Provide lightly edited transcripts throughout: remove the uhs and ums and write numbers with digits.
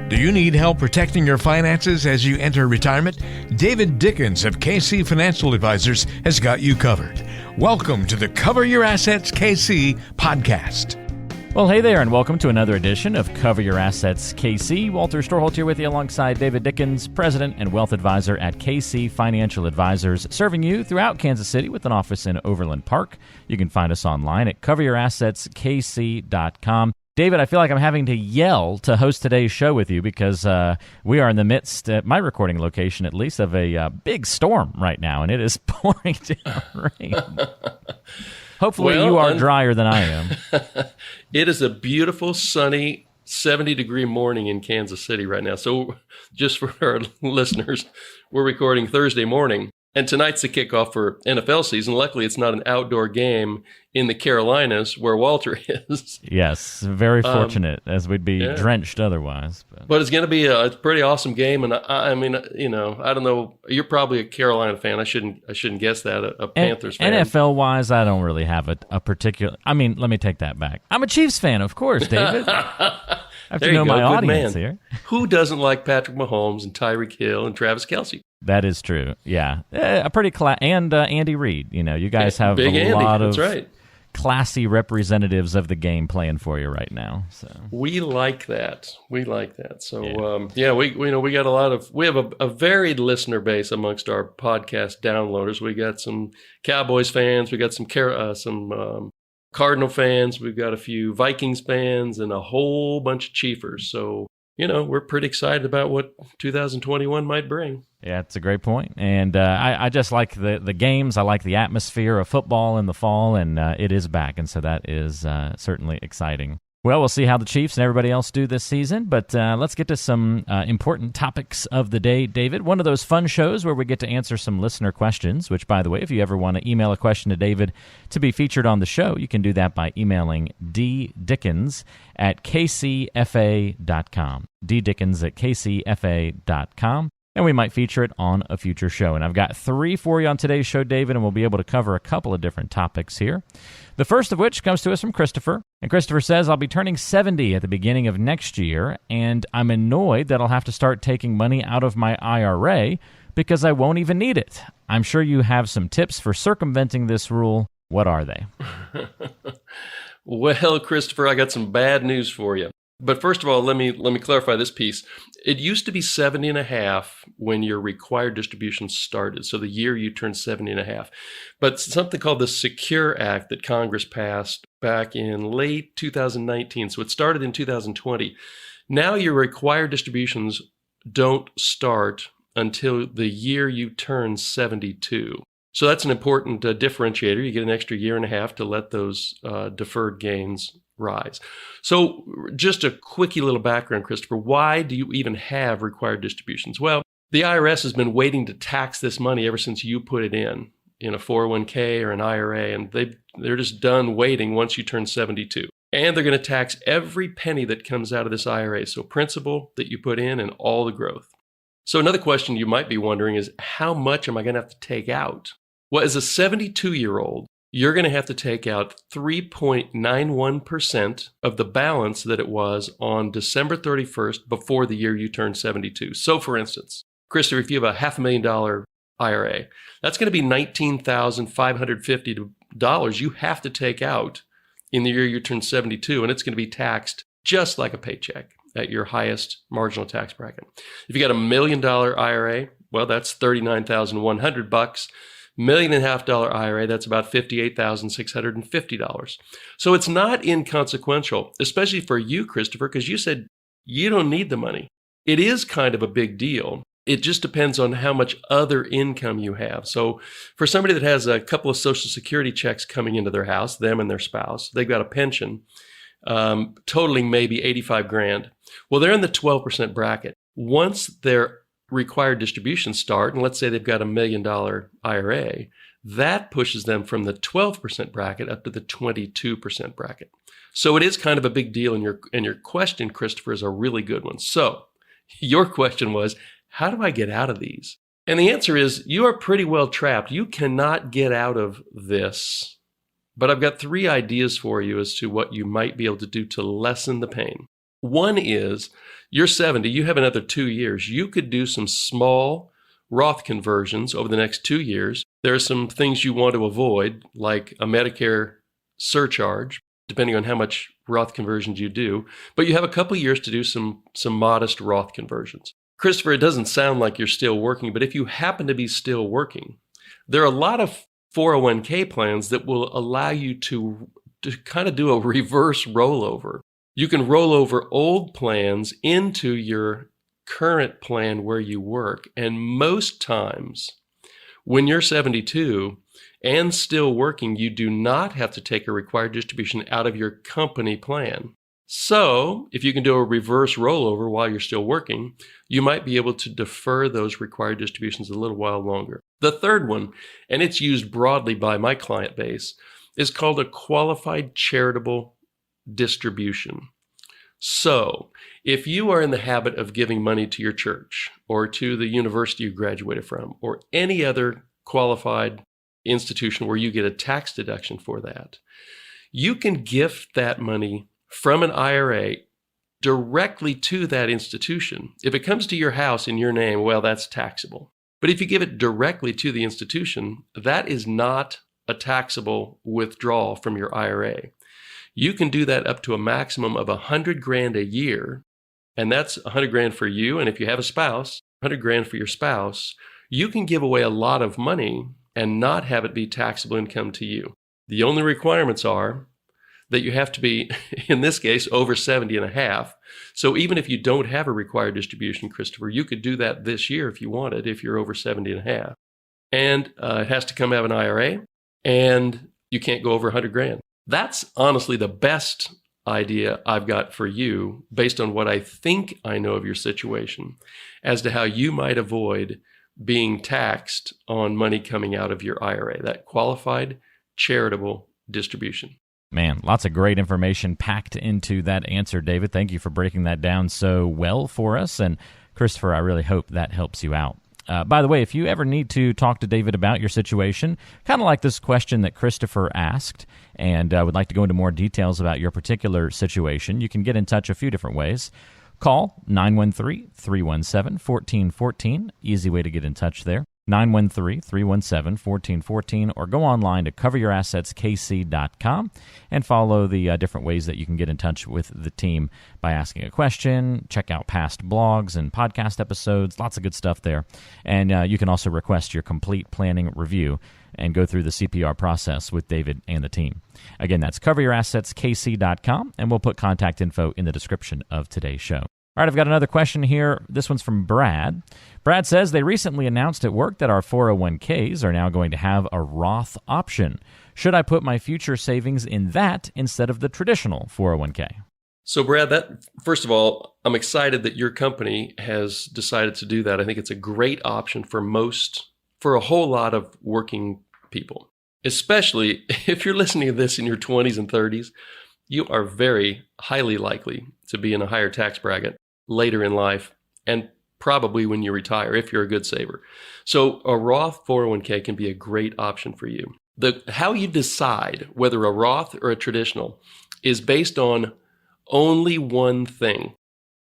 Do you need help protecting your finances as you enter retirement? David Dickens of KC Financial Advisors has got you covered. Welcome to the Cover Your Assets KC podcast. Well, hey there, and welcome to another edition of Cover Your Assets KC. Walter Storholt here with you alongside David Dickens, President and Wealth Advisor at KC Financial Advisors, serving you throughout Kansas City with an office in Overland Park. You can find us online at coveryourassetskc.com. David, I feel like I'm having to yell to host today's show with you because we are in the midst, at my recording location at least, of a big storm right now, and it is pouring down rain. Hopefully you are drier than I am. It is a beautiful, sunny, 70-degree morning in Kansas City right now. So just for our listeners, we're recording Thursday morning. And tonight's the kickoff for NFL season. Luckily, it's not an outdoor game in the Carolinas where Walter is. Yes, very fortunate, as we'd be drenched otherwise. But it's going to be a pretty awesome game. And I mean, you know, I don't know. You're probably a Carolina fan. I shouldn't guess that. A Panthers fan. NFL-wise, I don't really have a particular. I mean, let me take that back. I'm a Chiefs fan, of course, David. I have to know my audience here. Who doesn't like Patrick Mahomes and Tyreek Hill and Travis Kelce? That is true. Yeah, a pretty and Andy Reid. You know, you guys have a lot of classy representatives of the game playing for you right now. So we like that. So we got a lot of. We have a varied listener base amongst our podcast downloaders. We got some Cowboys fans. We got some Cardinal fans. We've got a few Vikings fans and a whole bunch of Chiefers. So, you know, we're pretty excited about what 2021 might bring. Yeah, it's a great point. And I just like the games. I like the atmosphere of football in the fall, and it is back. And so that is certainly exciting. Well, we'll see how the Chiefs and everybody else do this season, but let's get to some important topics of the day, David. One of those fun shows where we get to answer some listener questions, which, by the way, if you ever want to email a question to David to be featured on the show, you can do that by emailing ddickens@kcfa.com, ddickens@kcfa.com. And we might feature it on a future show. And I've got 3 for you on today's show, David, and we'll be able to cover a couple of different topics here. The first of which comes to us from Christopher. And Christopher says, I'll be turning 70 at the beginning of next year, and I'm annoyed that I'll have to start taking money out of my IRA because I won't even need it. I'm sure you have some tips for circumventing this rule. What are they? Well, Christopher, I got some bad news for you. But first of all, let me clarify this piece. It used to be 70 and a half when your required distribution started. So the year you turned 70 and a half. But something called the Secure Act that Congress passed back in late 2019. So it started in 2020. Now your required distributions don't start until the year you turn 72. So that's an important differentiator. You get an extra year and a half to let those deferred gains rise. So just a quickie little background, Christopher. Why do you even have required distributions? Well, the IRS has been waiting to tax this money ever since you put it in a 401k or an IRA, and they're just done waiting once you turn 72. And they're going to tax every penny that comes out of this IRA, so principal that you put in and all the growth. So another question you might be wondering is, how much am I going to have to take out? Well, as a 72-year-old, you're going to have to take out 3.91% of the balance that it was on December 31st before the year you turned 72. So, for instance, Christopher, if you have a $500,000 IRA, that's going to be $19,550 you have to take out in the year you turn 72, and it's going to be taxed just like a paycheck at your highest marginal tax bracket. If you got $1 million IRA, well, that's $39,100. $1.5 million IRA, that's about $58,650. So it's not inconsequential, especially for you, Christopher, because you said you don't need the money. It is kind of a big deal. It just depends on how much other income you have. So for somebody that has a couple of Social Security checks coming into their house, them and their spouse, they've got a pension totaling maybe $85,000. Well, they're in the 12% bracket. Once their required distributions start, and let's say they've got $1 million IRA, that pushes them from the 12% bracket up to the 22% bracket. So it is kind of a big deal, and your question, Christopher, is a really good one. So your question was, how do I get out of these? And the answer is, you are pretty well trapped. You cannot get out of this. But I've got 3 ideas for you as to what you might be able to do to lessen the pain. One is you're 70, you have another 2 years. You could do some small Roth conversions over the next 2 years. There are some things you want to avoid, like a Medicare surcharge, depending on how much Roth conversions you do. But you have a couple years to do some modest Roth conversions. Christopher, it doesn't sound like you're still working, but if you happen to be still working, there are a lot of 401k plans that will allow you to kind of do a reverse rollover. You can roll over old plans into your current plan where you work. And most times, when you're 72 and still working, you do not have to take a required distribution out of your company plan. So if you can do a reverse rollover while you're still working, you might be able to defer those required distributions a little while longer. The third one, and it's used broadly by my client base, is called a qualified charitable distribution. So if you are in the habit of giving money to your church or to the university you graduated from or any other qualified institution where you get a tax deduction for that, you can gift that money from an IRA directly to that institution. If it comes to your house in your name, well, that's taxable. But if you give it directly to the institution, that is not a taxable withdrawal from your IRA. You can do that up to a maximum of $100,000 a year, and that's $100,000 for you. And if you have a spouse, $100,000 for your spouse. You can give away a lot of money and not have it be taxable income to you. The only requirements are that you have to be, in this case, over 70 and a half. So even if you don't have a required distribution, Christopher, you could do that this year if you wanted, if you're over 70 and a half. And it has to come out of an IRA, and you can't go over $100,000. That's honestly the best idea I've got for you based on what I think I know of your situation as to how you might avoid being taxed on money coming out of your IRA, that qualified charitable distribution. Man, lots of great information packed into that answer, David. Thank you for breaking that down so well for us. And Christopher, I really hope that helps you out. By the way, if you ever need to talk to David about your situation, kind of like this question that Christopher asked, and would like to go into more details about your particular situation, you can get in touch a few different ways. Call 913-317-1414. Easy way to get in touch there. 913-317-1414, or go online to coveryourassetskc.com and follow the different ways that you can get in touch with the team by asking a question. Check out past blogs and podcast episodes. Lots of good stuff there. And you can also request your complete planning review and go through the CPR process with David and the team. Again, that's coveryourassetskc.com, and we'll put contact info in the description of today's show. All right, I've got another question here. This one's from Brad. Brad says, they recently announced at work that our 401ks are now going to have a Roth option. Should I put my future savings in that instead of the traditional 401k? So Brad, first of all, I'm excited that your company has decided to do that. I think it's a great option for a whole lot of working people, especially if you're listening to this in your 20s and 30s. You are very highly likely to be in a higher tax bracket later in life, and probably when you retire, if you're a good saver. So a Roth 401k can be a great option for you. How you decide whether a Roth or a traditional is based on only one thing.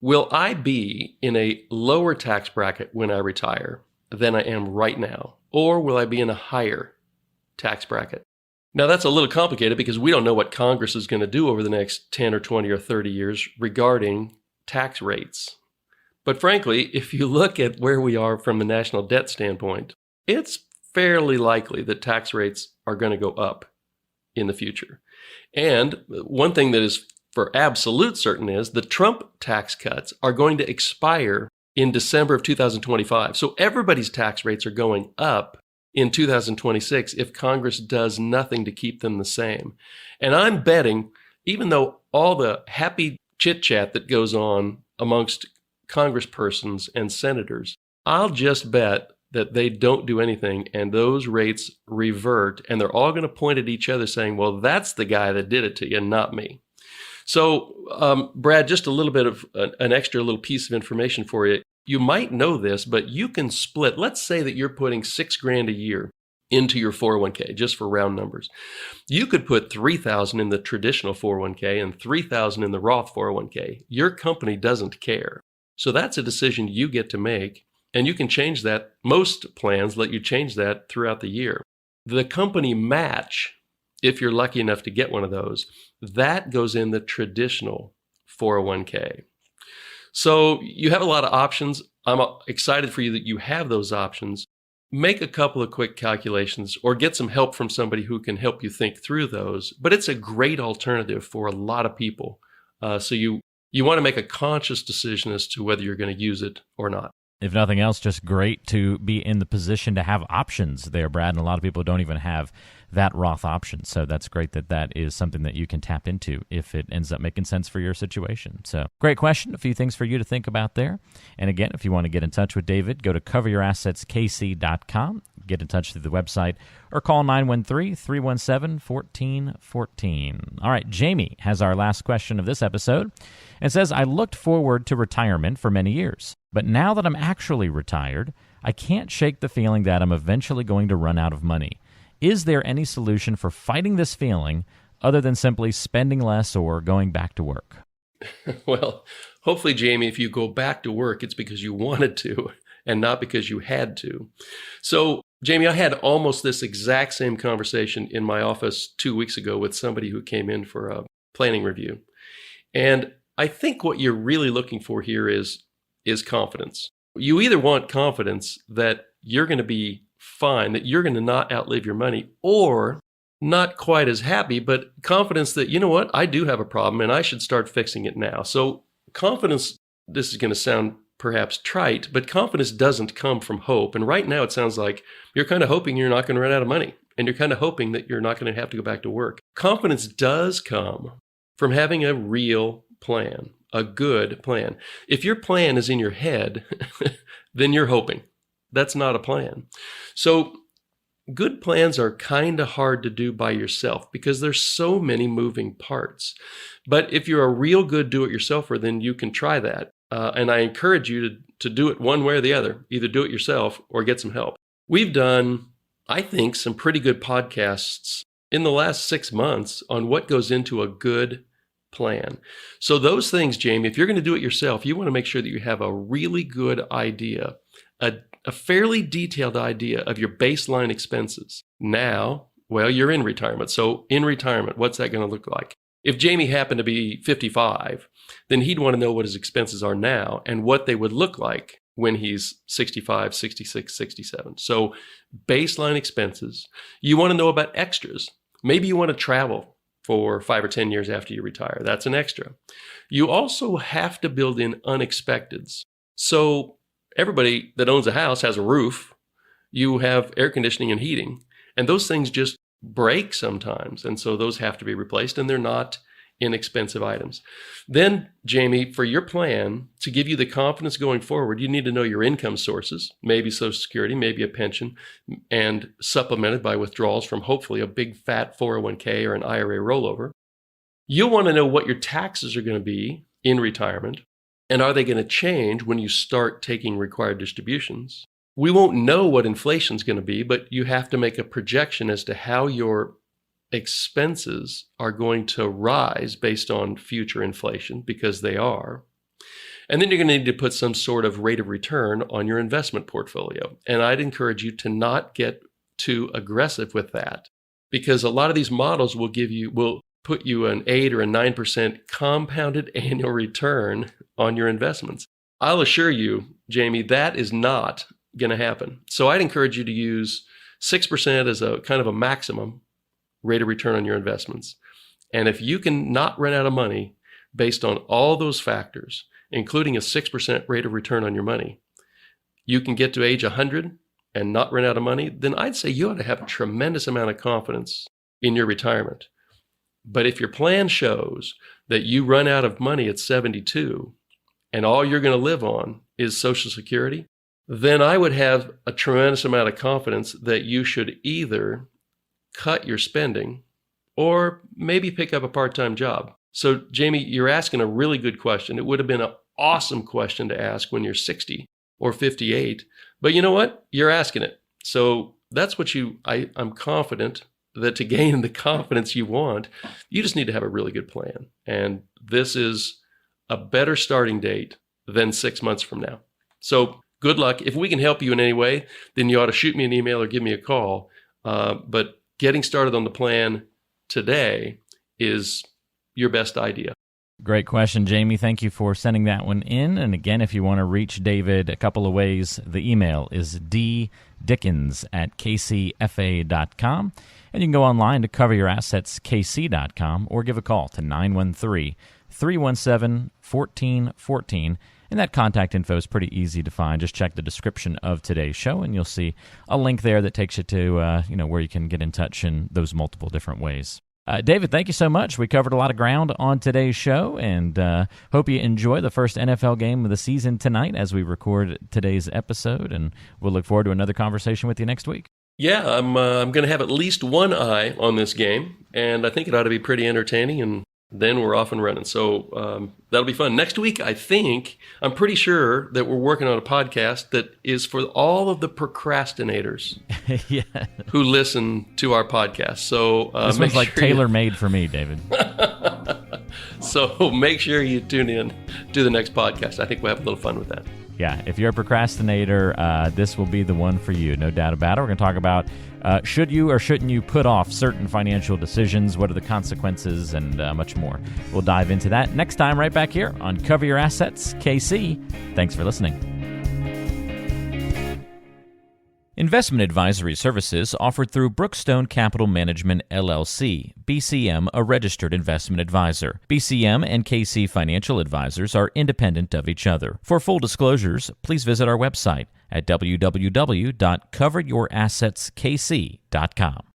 Will I be in a lower tax bracket when I retire than I am right now? Or will I be in a higher tax bracket? Now, that's a little complicated because we don't know what Congress is going to do over the next 10 or 20 or 30 years regarding tax rates. But frankly, if you look at where we are from the national debt standpoint, it's fairly likely that tax rates are going to go up in the future. And one thing that is for absolute certain is the Trump tax cuts are going to expire in December of 2025. So everybody's tax rates are going up in 2026 if Congress does nothing to keep them the same. And I'm betting, even though all the happy chit-chat that goes on amongst congresspersons and senators, I'll just bet that they don't do anything and those rates revert, and they're all going to point at each other saying, well, that's the guy that did it to you, not me. So, Brad, just a little bit of an extra little piece of information for you. You might know this, but you can split. Let's say that you're putting $6,000 a year into your 401k, just for round numbers. You could put $3,000 in the traditional 401k and $3,000 in the Roth 401k. Your company doesn't care. So that's a decision you get to make, and you can change that. Most plans let you change that throughout the year. The company match, if you're lucky enough to get one of those, that goes in the traditional 401k. So you have a lot of options. I'm excited for you that you have those options. Make a couple of quick calculations or get some help from somebody who can help you think through those. But it's a great alternative for a lot of people. So you want to make a conscious decision as to whether you're going to use it or not. If nothing else, just great to be in the position to have options there, Brad. And a lot of people don't even have that Roth option. So that's great that that is something that you can tap into if it ends up making sense for your situation. So great question. A few things for you to think about there. And again, if you want to get in touch with David, go to coveryourassetskc.com. Get in touch through the website or call 913-317-1414. All right, Jamie has our last question of this episode and says, I looked forward to retirement for many years, but now that I'm actually retired, I can't shake the feeling that I'm eventually going to run out of money. Is there any solution for fighting this feeling other than simply spending less or going back to work? Well, hopefully, Jamie, if you go back to work, it's because you wanted to and not because you had to. So, Jamie, I had almost this exact same conversation in my office 2 weeks ago with somebody who came in for a planning review. And I think what you're really looking for here is confidence. You either want confidence that you're going to be fine, that you're going to not outlive your money, or not quite as happy, but confidence that, you know what, I do have a problem and I should start fixing it now. So confidence, this is going to sound perhaps trite, but confidence doesn't come from hope. And right now it sounds like you're kind of hoping you're not going to run out of money, and you're kind of hoping that you're not going to have to go back to work. Confidence does come from having a real plan, a good plan. If your plan is in your head, then you're hoping. That's not a plan. So good plans are kind of hard to do by yourself because there's so many moving parts. But if you're a real good do-it-yourselfer, then you can try that. And I encourage you to do it one way or the other, either do it yourself or get some help. We've done, I think, some pretty good podcasts in the last 6 months on what goes into a good plan. So those things, Jamie, if you're going to do it yourself, you want to make sure that you have a really good idea, a fairly detailed idea of your baseline expenses. Now, well, you're in retirement. So in retirement, what's that going to look like? If Jamie happened to be 55, then he'd want to know what his expenses are now and what they would look like when he's 65, 66, 67. So baseline expenses. You want to know about extras. Maybe you want to travel for 5 or 10 years after you retire. That's an extra. You also have to build in unexpecteds. So everybody that owns a house has a roof. You have air conditioning and heating, and those things just break sometimes. And so those have to be replaced, and they're not inexpensive items. Then, Jamie, for your plan to give you the confidence going forward, you need to know your income sources, maybe Social Security, maybe a pension, and supplemented by withdrawals from hopefully a big fat 401k or an IRA rollover. You'll want to know what your taxes are going to be in retirement, and are they going to change when you start taking required distributions? We won't know what inflation is going to be, but you have to make a projection as to how your expenses are going to rise based on future inflation, because they are. And then you're going to need to put some sort of rate of return on your investment portfolio. And I'd encourage you to not get too aggressive with that, because a lot of these models will put you an 8 or a 9% compounded annual return on your investments. I'll assure you, Jamie, that is not going to happen. So I'd encourage you to use 6% as a kind of a maximum rate of return on your investments. And if you can not run out of money based on all those factors, including a 6% rate of return on your money, you can get to age 100 and not run out of money, then I'd say you ought to have a tremendous amount of confidence in your retirement. But if your plan shows that you run out of money at 72 and all you're going to live on is Social Security, then I would have a tremendous amount of confidence that you should either cut your spending or maybe pick up a part-time job. So, Jamie, you're asking a really good question. It would have been an awesome question to ask when you're 60 or 58. But you know what? You're asking it. So that's what I'm confident that to gain the confidence you want, you just need to have a really good plan. And this is a better starting date than 6 months from now. So good luck. If we can help you in any way, then you ought to shoot me an email or give me a call. But getting started on the plan today is your best idea. Great question, Jamie. Thank you for sending that one in. And again, if you want to reach David a couple of ways, the email is ddickens@kcfa.com. And you can go online to coveryourassetskc.com or give a call to 913-317-1414. And that contact info is pretty easy to find. Just check the description of today's show, and you'll see a link there that takes you to where you can get in touch in those multiple different ways. David, thank you so much. We covered a lot of ground on today's show, and hope you enjoy the first NFL game of the season tonight as we record today's episode, and we'll look forward to another conversation with you next week. Yeah, I'm going to have at least one eye on this game, and I think it ought to be pretty entertaining, and then we're off and running. So that'll be fun. Next week, I'm pretty sure that we're working on a podcast that is for all of the procrastinators yeah. who listen to our podcast. So this one's like tailor-made for me, David. So make sure you tune in to the next podcast. I think we'll have a little fun with that. Yeah, if you're a procrastinator, this will be the one for you, no doubt about it. We're going to talk about should you or shouldn't you put off certain financial decisions, what are the consequences, and much more. We'll dive into that next time right back here on Cover Your Assets KC. Thanks for listening. Investment advisory services offered through Brookstone Capital Management, LLC, BCM, a registered investment advisor. BCM and KC Financial Advisors are independent of each other. For full disclosures, please visit our website at www.coveryourassetskc.com.